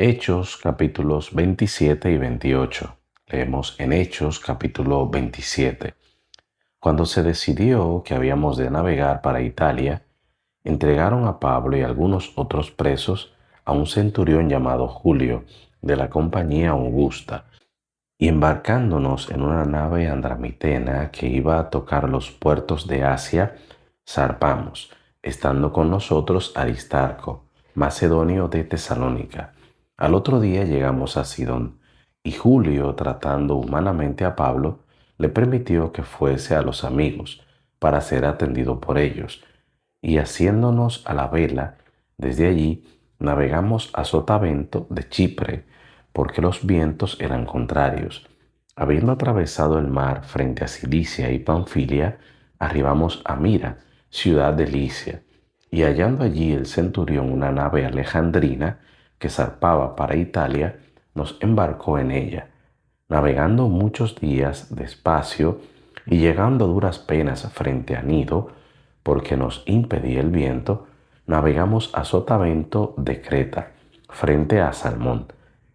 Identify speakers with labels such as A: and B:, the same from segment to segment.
A: Hechos capítulos 27 y 28. Leemos en Hechos capítulo 27. Cuando se decidió que habíamos de navegar para Italia, entregaron a Pablo y algunos otros presos a un centurión llamado Julio, de la compañía Augusta, y embarcándonos en una nave andramitena que iba a tocar los puertos de Asia, zarpamos, estando con nosotros Aristarco, macedonio de Tesalónica. Al otro día llegamos a Sidón, y Julio, tratando humanamente a Pablo, le permitió que fuese a los amigos, para ser atendido por ellos, y haciéndonos a la vela, desde allí navegamos a Sotavento de Chipre, porque los vientos eran contrarios. Habiendo atravesado el mar frente a Cilicia y Panfilia, arribamos a Mira, ciudad de Licia, y hallando allí el centurión una nave alejandrina que zarpaba para Italia, nos embarcó en ella, navegando muchos días despacio y llegando a duras penas frente a Nido, porque nos impedía el viento, navegamos a Sotavento de Creta, frente a Salmón,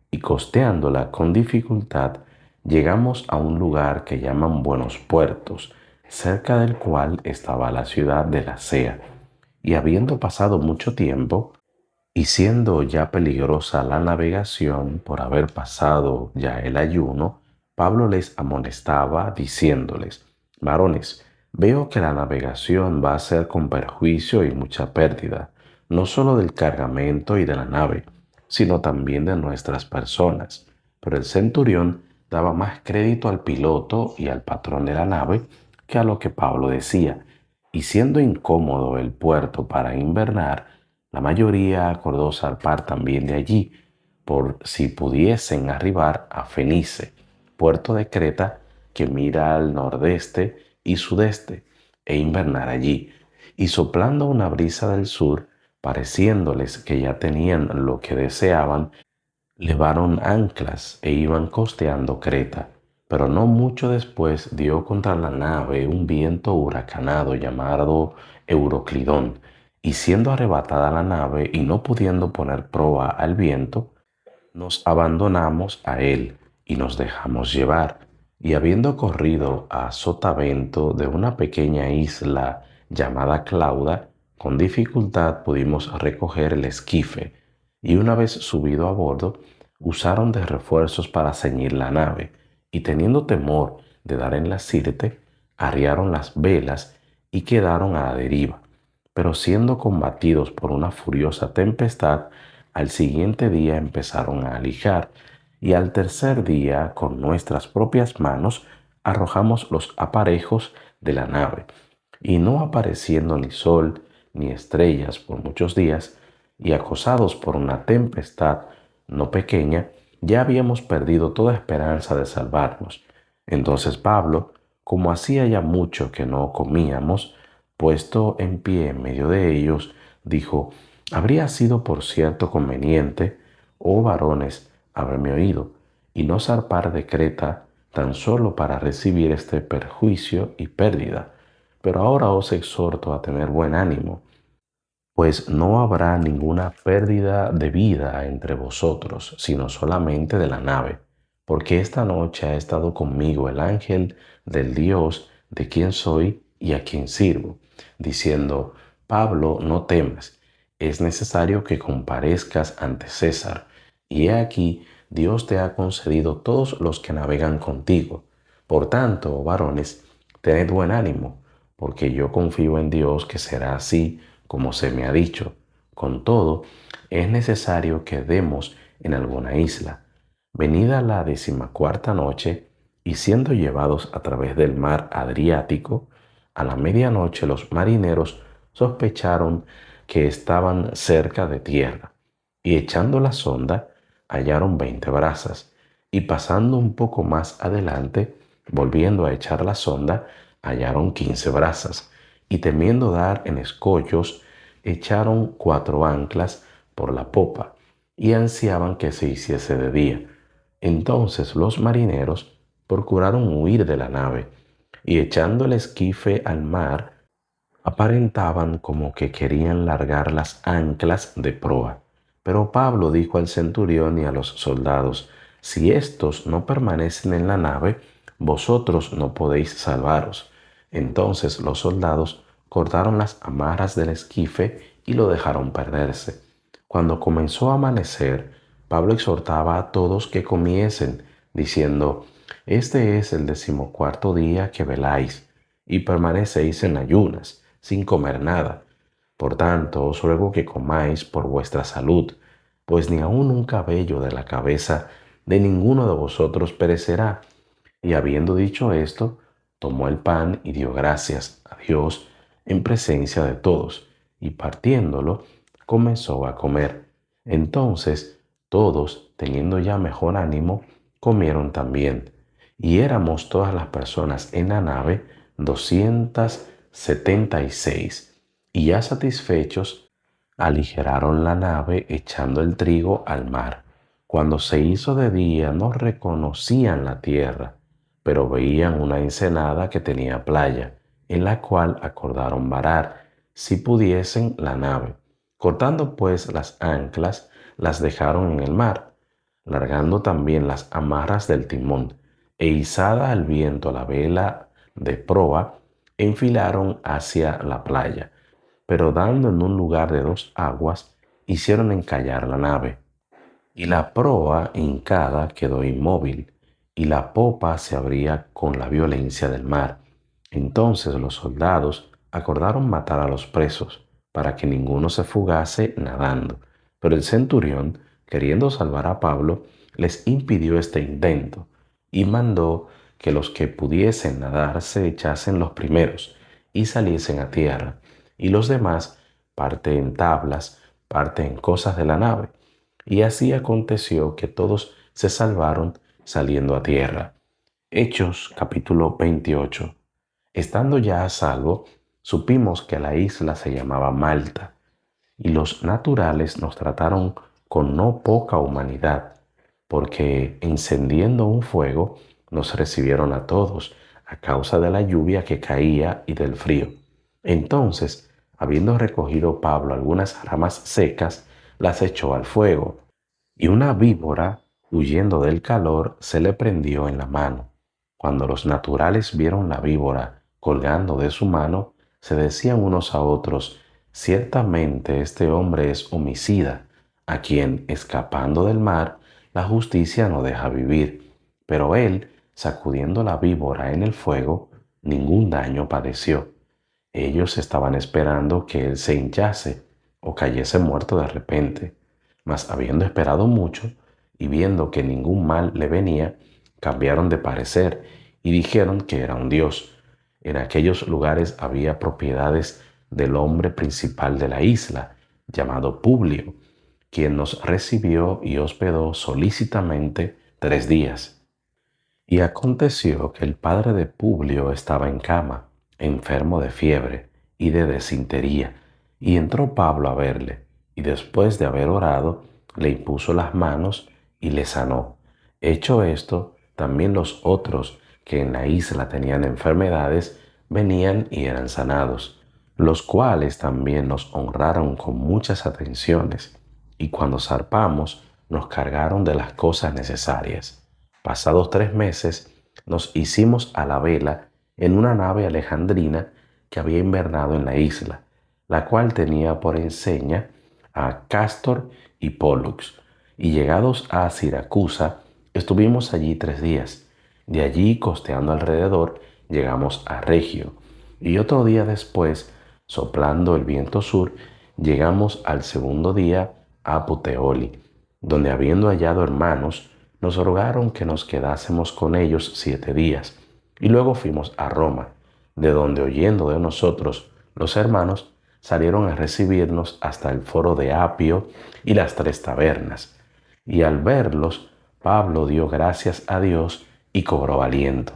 A: y costeándola con dificultad, llegamos a un lugar que llaman Buenos Puertos, cerca del cual estaba la ciudad de Lasea. Y habiendo pasado mucho tiempo, y siendo ya peligrosa la navegación por haber pasado ya el ayuno, Pablo les amonestaba diciéndoles: Varones, veo que la navegación va a ser con perjuicio y mucha pérdida, no solo del cargamento y de la nave, sino también de nuestras personas. Pero el centurión daba más crédito al piloto y al patrón de la nave que a lo que Pablo decía, y siendo incómodo el puerto para invernar, la mayoría acordó zarpar también de allí, por si pudiesen arribar a Fenice, puerto de Creta que mira al nordeste y sudeste, e invernar allí. Y soplando una brisa del sur, pareciéndoles que ya tenían lo que deseaban, levaron anclas e iban costeando Creta. Pero no mucho después dio contra la nave un viento huracanado llamado Euroclidón, y siendo arrebatada la nave y no pudiendo poner proa al viento, nos abandonamos a él y nos dejamos llevar. Y habiendo corrido a sotavento de una pequeña isla llamada Clauda, con dificultad pudimos recoger el esquife, y una vez subido a bordo, usaron de refuerzos para ceñir la nave, y teniendo temor de dar en la sirte, arriaron las velas y quedaron a la deriva. Pero siendo combatidos por una furiosa tempestad, al siguiente día empezaron a alijar, y al tercer día con nuestras propias manos arrojamos los aparejos de la nave, y no apareciendo ni sol ni estrellas por muchos días, y acosados por una tempestad no pequeña, ya habíamos perdido toda esperanza de salvarnos. Entonces Pablo, como hacía ya mucho que no comíamos, puesto en pie en medio de ellos, dijo: Habría sido por cierto conveniente, oh varones, haberme oído, y no zarpar de Creta tan solo para recibir este perjuicio y pérdida. Pero ahora os exhorto a tener buen ánimo, pues no habrá ninguna pérdida de vida entre vosotros, sino solamente de la nave, porque esta noche ha estado conmigo el ángel del Dios de quien soy y a quien sirvo, diciendo: Pablo, no temas, es necesario que comparezcas ante César, y he aquí, Dios te ha concedido todos los que navegan contigo. Por tanto, varones, tened buen ánimo, porque yo confío en Dios que será así como se me ha dicho. Con todo, es necesario que demos en alguna isla. Venida la 14ª noche, y siendo llevados a través del mar Adriático, a la medianoche los marineros sospecharon que estaban cerca de tierra, y echando la sonda, hallaron 20 brazas, y pasando un poco más adelante, volviendo a echar la sonda, hallaron 15 brazas, y temiendo dar en escollos, echaron 4 anclas por la popa, y ansiaban que se hiciese de día. Entonces los marineros procuraron huir de la nave, y echando el esquife al mar, aparentaban como que querían largar las anclas de proa. Pero Pablo dijo al centurión y a los soldados: si éstos no permanecen en la nave, vosotros no podéis salvaros. Entonces los soldados cortaron las amarras del esquife y lo dejaron perderse. Cuando comenzó a amanecer, Pablo exhortaba a todos que comiesen, diciendo: este es el 14º día que veláis y permanecéis en ayunas, sin comer nada. Por tanto, os ruego que comáis por vuestra salud, pues ni aun un cabello de la cabeza de ninguno de vosotros perecerá. Y habiendo dicho esto, tomó el pan y dio gracias a Dios en presencia de todos, y partiéndolo, comenzó a comer. Entonces todos, teniendo ya mejor ánimo, comieron también. Y éramos todas las personas en la nave 276. Y ya satisfechos, aligeraron la nave echando el trigo al mar. Cuando se hizo de día no reconocían la tierra, pero veían una ensenada que tenía playa, en la cual acordaron varar, si pudiesen, la nave. Cortando pues las anclas, las dejaron en el mar, largando también las amarras del timón, e izada al viento la vela de proa, enfilaron hacia la playa, pero dando en un lugar de 2 aguas, hicieron encallar la nave. Y la proa hincada quedó inmóvil, y la popa se abría con la violencia del mar. Entonces los soldados acordaron matar a los presos, para que ninguno se fugase nadando. Pero el centurión, queriendo salvar a Pablo, les impidió este intento, y mandó que los que pudiesen nadar se echasen los primeros y saliesen a tierra, y los demás, parte en tablas, parte en cosas de la nave. Y así aconteció que todos se salvaron saliendo a tierra. Hechos capítulo 28. Estando ya a salvo, supimos que la isla se llamaba Malta, y los naturales nos trataron con no poca humanidad, porque encendiendo un fuego nos recibieron a todos a causa de la lluvia que caía y del frío. Entonces, habiendo recogido Pablo algunas ramas secas, las echó al fuego, y una víbora, huyendo del calor, se le prendió en la mano. Cuando los naturales vieron la víbora colgando de su mano, se decían unos a otros: ciertamente este hombre es homicida, a quien, escapando del mar, la justicia no deja vivir. Pero él, sacudiendo la víbora en el fuego, ningún daño padeció. Ellos estaban esperando que él se hinchase o cayese muerto de repente. Mas habiendo esperado mucho y viendo que ningún mal le venía, cambiaron de parecer y dijeron que era un dios. En aquellos lugares había propiedades del hombre principal de la isla, llamado Publio, quien nos recibió y hospedó solícitamente 3 días. Y aconteció que el padre de Publio estaba en cama, enfermo de fiebre y de desintería, y entró Pablo a verle, y después de haber orado, le impuso las manos y le sanó. Hecho esto, también los otros que en la isla tenían enfermedades venían y eran sanados, los cuales también nos honraron con muchas atenciones, y cuando zarpamos nos cargaron de las cosas necesarias. Pasados 3 meses, nos hicimos a la vela en una nave alejandrina que había invernado en la isla, la cual tenía por enseña a Cástor y Pólux. Y llegados a Siracusa, estuvimos allí 3 días. De allí, costeando alrededor, llegamos a Regio. Y otro día después, soplando el viento sur, llegamos al segundo día a Puteoli, donde habiendo hallado hermanos, nos rogaron que nos quedásemos con ellos 7 días, y luego fuimos a Roma, de donde, oyendo de nosotros, los hermanos salieron a recibirnos hasta el foro de Apio y las 3 tabernas. Y al verlos, Pablo dio gracias a Dios y cobró aliento.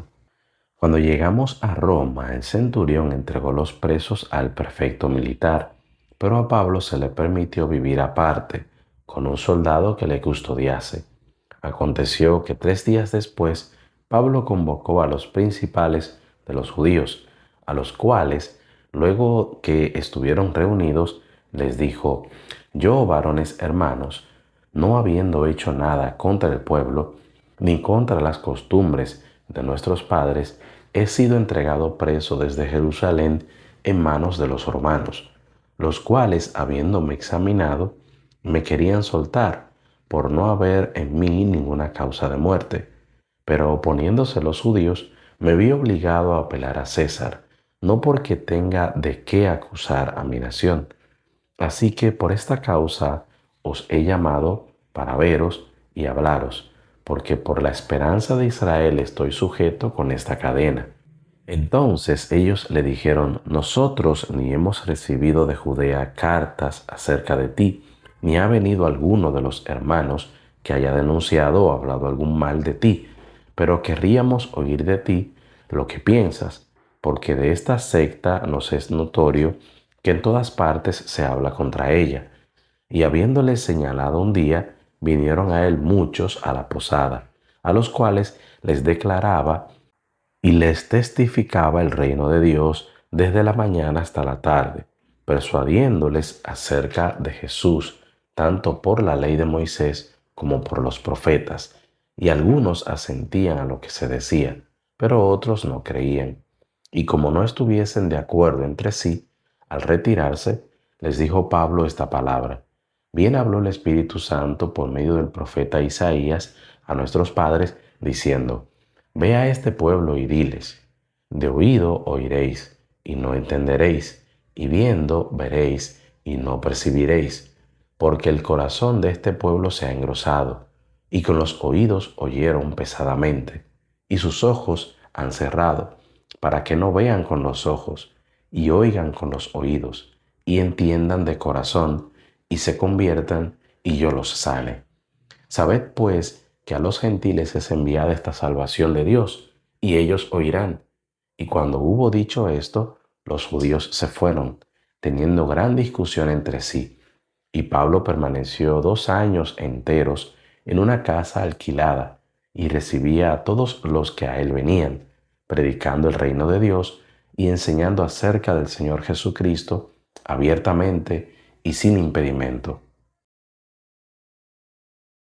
A: Cuando llegamos a Roma, el centurión entregó los presos al prefecto militar, pero a Pablo se le permitió vivir aparte, con un soldado que le custodiase. Aconteció que 3 días después, Pablo convocó a los principales de los judíos, a los cuales, luego que estuvieron reunidos, les dijo: yo, varones hermanos, no habiendo hecho nada contra el pueblo, ni contra las costumbres de nuestros padres, he sido entregado preso desde Jerusalén en manos de los romanos, los cuales, habiéndome examinado, me querían soltar por no haber en mí ninguna causa de muerte. Pero oponiéndose los judíos, me vi obligado a apelar a César, no porque tenga de qué acusar a mi nación. Así que por esta causa os he llamado para veros y hablaros, porque por la esperanza de Israel estoy sujeto con esta cadena. Entonces ellos le dijeron, nosotros ni hemos recibido de Judea cartas acerca de ti, ni ha venido alguno de los hermanos que haya denunciado o hablado algún mal de ti, pero querríamos oír de ti lo que piensas, porque de esta secta nos es notorio que en todas partes se habla contra ella. Y habiéndole señalado un día, vinieron a él muchos a la posada, a los cuales les declaraba y les testificaba el reino de Dios desde la mañana hasta la tarde, persuadiéndoles acerca de Jesús, tanto por la ley de Moisés como por los profetas. Y algunos asentían a lo que se decía, pero otros no creían. Y como no estuviesen de acuerdo entre sí, al retirarse, les dijo Pablo esta palabra. Bien habló el Espíritu Santo por medio del profeta Isaías a nuestros padres, diciendo, Ve a este pueblo y diles, de oído oiréis y no entenderéis, y viendo veréis y no percibiréis, porque el corazón de este pueblo se ha engrosado, y con los oídos oyeron pesadamente, y sus ojos han cerrado, para que no vean con los ojos, y oigan con los oídos, y entiendan de corazón, y se conviertan, y yo los sane. Sabed pues que a los gentiles es enviada esta salvación de Dios, y ellos oirán. Y cuando hubo dicho esto, los judíos se fueron, teniendo gran discusión entre sí. Y Pablo permaneció 2 años enteros en una casa alquilada, y recibía a todos los que a él venían, predicando el reino de Dios y enseñando acerca del Señor Jesucristo abiertamente y sin impedimento.